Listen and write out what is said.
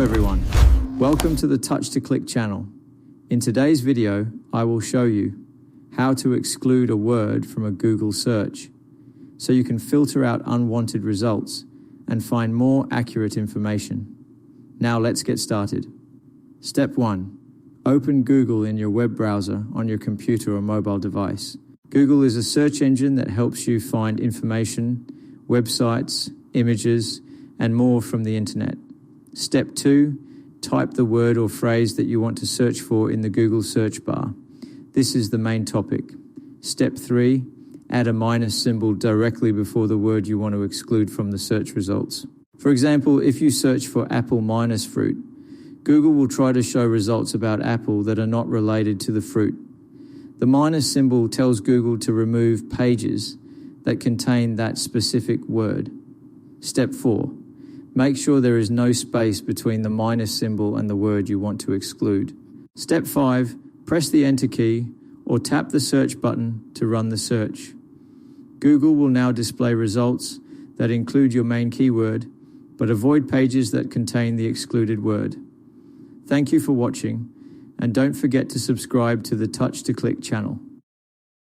everyone, welcome to the Touch to Click channel. In today's video, I will show you how to exclude a word from a Google search so you can filter out unwanted results and find more accurate information. Now let's get started. Step 1. Open Google in your web browser on your computer or mobile device. Google is a search engine that helps you find information, websites, images, and more from the internet. Step 2. Type the word or phrase that you want to search for in the Google search bar. This is the main topic. Step 3. Add a minus symbol directly before the word you want to exclude from the search results. For example, if you search for apple minus fruit, Google will try to show results about apple that are not related to the fruit. The minus symbol tells Google to remove pages that contain that specific word. Step 4. Make sure there is no space between the minus symbol and the word you want to exclude. Step 5. Press the Enter key or tap the search button to run the search. Google will now display results that include your main keyword, but avoid pages that contain the excluded word. Thank you for watching, and don't forget to subscribe to the Touch to Click channel.